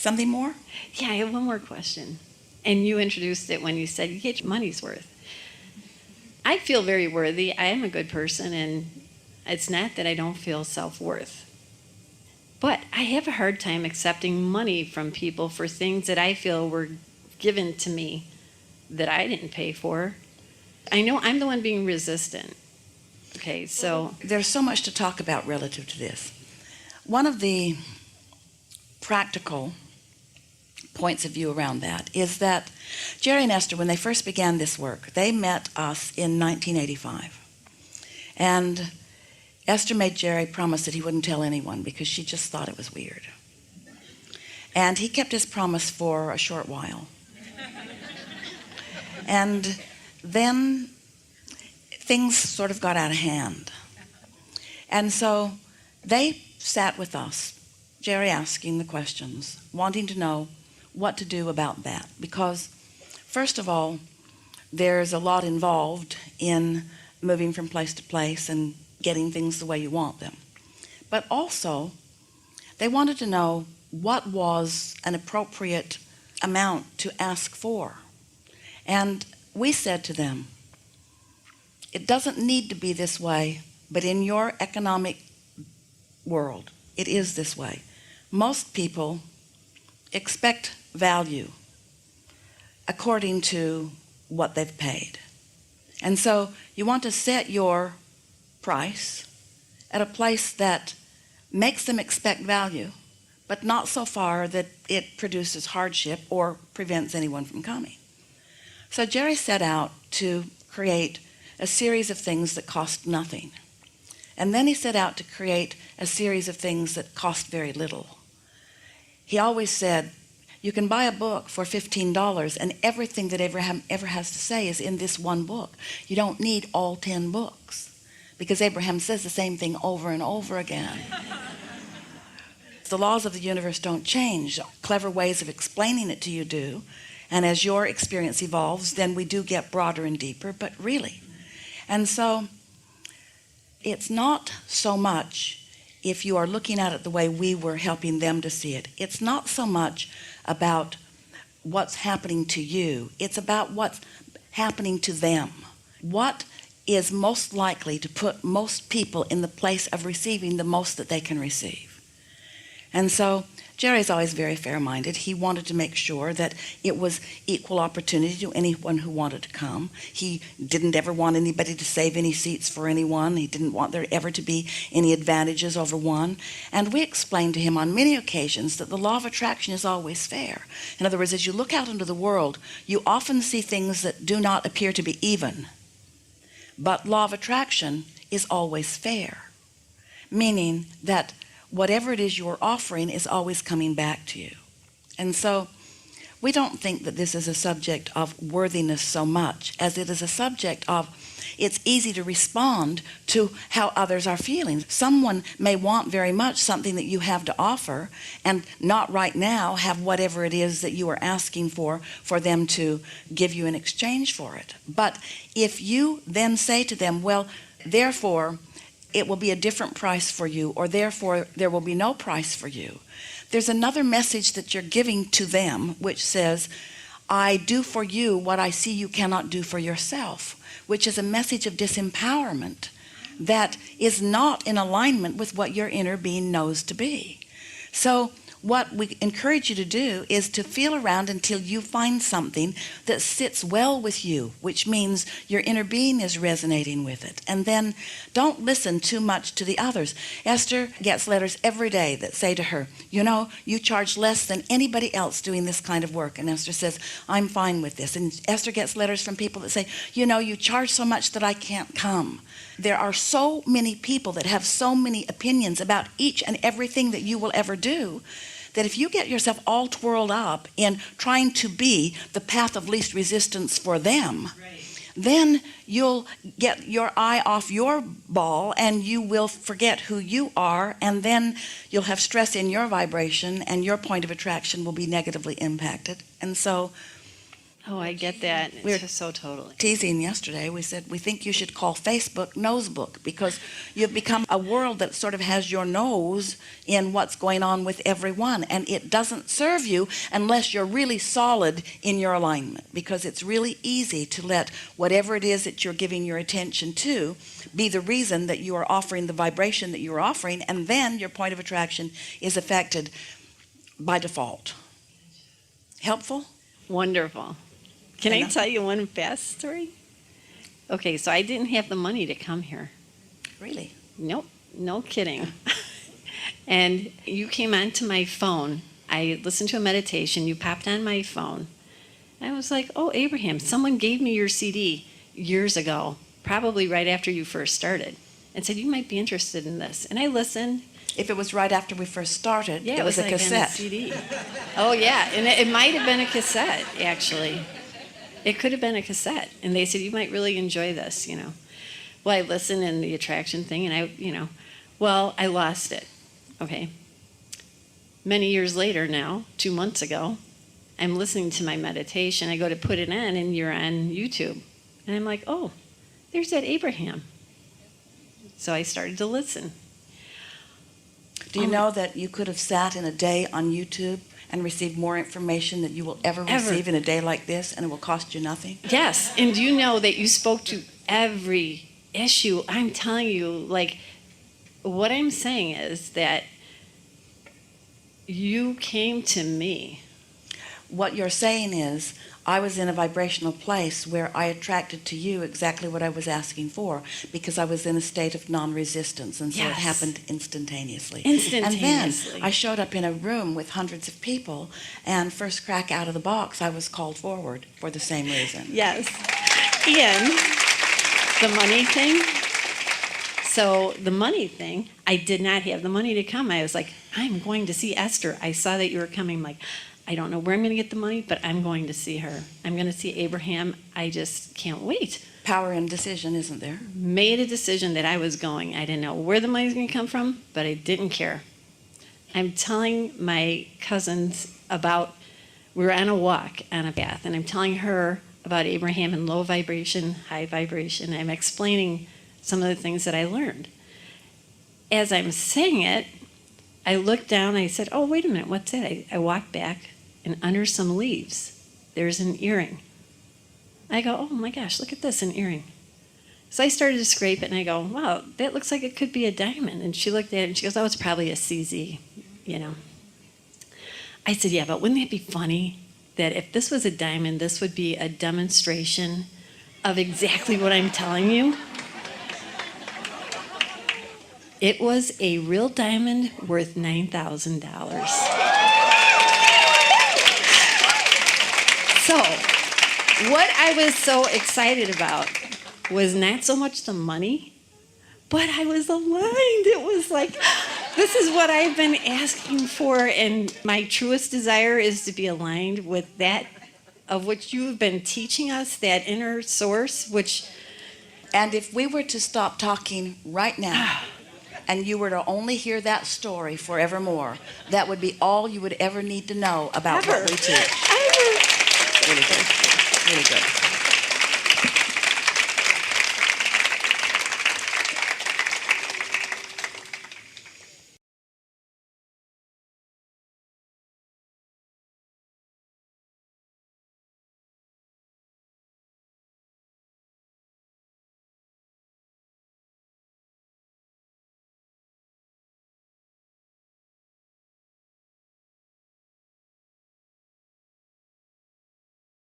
Something more? Yeah, I have one more question. And you introduced it when you said you get your money's worth. I feel very worthy. I am a good person, and it's not that I don't feel self-worth. But I have a hard time accepting money from people for things that I feel were given to me that I didn't pay for. I know I'm the one being resistant. Okay, so there's so much to talk about relative to this. One of the practical points of view around that is that Jerry and Esther, when they first began this work, they met us in 1985. And Esther made Jerry promise that he wouldn't tell anyone because she just thought it was weird. And he kept his promise for a short while. And then things sort of got out of hand. And so they sat with us, Jerry asking the questions, wanting to know what to do about that. Because, first of all, there's a lot involved in moving from place to place and getting things the way you want them. But also, they wanted to know what was an appropriate amount to ask for. And we said to them, it doesn't need to be this way, but in your economic world, it is this way. Most people expect value according to what they've paid. And so you want to set your price at a place that makes them expect value, but not so far that it produces hardship or prevents anyone from coming. So Jerry set out to create a series of things that cost nothing. And then he set out to create a series of things that cost very little. He always said, you can buy a book for $15 and everything that Abraham ever has to say is in this one book. You don't need all 10 books because Abraham says the same thing over and over again. The laws of the universe don't change. Clever ways of explaining it to you do. And as your experience evolves, then we do get broader and deeper, but really. And so it's not so much, if you are looking at it the way we were helping them to see it, it's not so much about what's happening to you. It's about what's happening to them. What is most likely to put most people in the place of receiving the most that they can receive. And so Jerry's always very fair-minded. He wanted to make sure that it was equal opportunity to anyone who wanted to come. He didn't ever want anybody to save any seats for anyone. He didn't want there ever to be any advantages over one. And we explained to him on many occasions that the law of attraction is always fair. In other words, as you look out into the world, you often see things that do not appear to be even. But law of attraction is always fair, meaning that whatever it is you're offering is always coming back to you. And so we don't think that this is a subject of worthiness so much as it is a subject of it's easy to respond to how others are feeling. Someone may want very much something that you have to offer and not right now have whatever it is that you are asking for them to give you in exchange for it. But if you then say to them, well, therefore, it will be a different price for you, or therefore there will be no price for you. There's another message that you're giving to them, which says, I do for you what I see you cannot do for yourself, which is a message of disempowerment that is not in alignment with what your inner being knows to be. So what we encourage you to do is to feel around until you find something that sits well with you, which means your inner being is resonating with it. And then don't listen too much to the others. Esther gets letters every day that say to her, you know, you charge less than anybody else doing this kind of work. And Esther says, I'm fine with this. And Esther gets letters from people that say, you know, you charge so much that I can't come. There are so many people that have so many opinions about each and everything that you will ever do, that if you get yourself all twirled up in trying to be the path of least resistance for them, then you'll get your eye off your ball and you will forget who you are, and then you'll have stress in your vibration and your point of attraction will be negatively impacted. And so Oh, I get that. We're- It's so totally. Teasing yesterday, we said we think you should call Facebook Nosebook because you've become a world that sort of has your nose in what's going on with everyone, and it doesn't serve you unless you're really solid in your alignment, because it's really easy to let whatever it is that you're giving your attention to be the reason that you are offering the vibration that you are offering, and then your point of attraction is affected by default. Helpful? Wonderful. Can I Enough. tell you one fast story? Okay, so I didn't have the money to come here. Really? Nope, no kidding. And you came onto my phone. I listened to a meditation. You popped on my phone. I was like, oh, Abraham, someone gave me your CD years ago, probably right after you first started, and said, you might be interested in this. And I listened. If it was right after we first started, Yeah, it was a like on cassette. CD. Oh, yeah, and it might have been a cassette, actually. It could have been a cassette. And they said, you might really enjoy this, you know. Well, I listened in the attraction thing, and I lost it. Okay. Many years later now, 2 months ago, I'm listening to my meditation. I go to put it in, and you're on YouTube. And I'm like, oh, there's that Abraham. So I started to listen. Do you know that you could have sat in a day on YouTube and received more information that you will ever receive in a day like this, and it will cost you nothing? Yes, and you know that you spoke to every issue. I'm telling you, like, what I'm saying is that you came to me. What you're saying is, I was in a vibrational place where I attracted to you exactly what I was asking for, because I was in a state of non-resistance, and so it Yes. happened instantaneously. Instantaneously. And then I showed up in a room with hundreds of people, and first crack out of the box, I was called forward for the same reason. Yes. Ian, the money thing. So the money thing, I did not have the money to come. I was like, I'm going to see Esther. I saw that you were coming. I'm like, I don't know where I'm going to get the money, but I'm going to see her. I'm going to see Abraham. I just can't wait. Power in decision, isn't there? Made a decision that I was going. I didn't know where the money was going to come from, but I didn't care. I'm telling my cousins about, we were on a walk on a path, and I'm telling her about Abraham and low vibration, high vibration. I'm explaining some of the things that I learned. As I'm saying it, I looked down, I said, oh, wait a minute, what's that? I walked back, and under some leaves, there's an earring. I go, oh my gosh, look at this, an earring. So I started to scrape it, and I go, wow, that looks like it could be a diamond. And she looked at it, and she goes, oh, it's probably a CZ, you know. I said, yeah, but wouldn't that be funny that if this was a diamond, this would be a demonstration of exactly what I'm telling you? It was a real diamond worth $9,000. So, what I was so excited about was not so much the money, but I was aligned. It was like, this is what I've been asking for, and my truest desire is to be aligned with that of which you have been teaching us, that inner source, which... And if we were to stop talking right now, and you were to only hear that story forevermore, that would be all you would ever need to know about what we teach. Really good. Really good.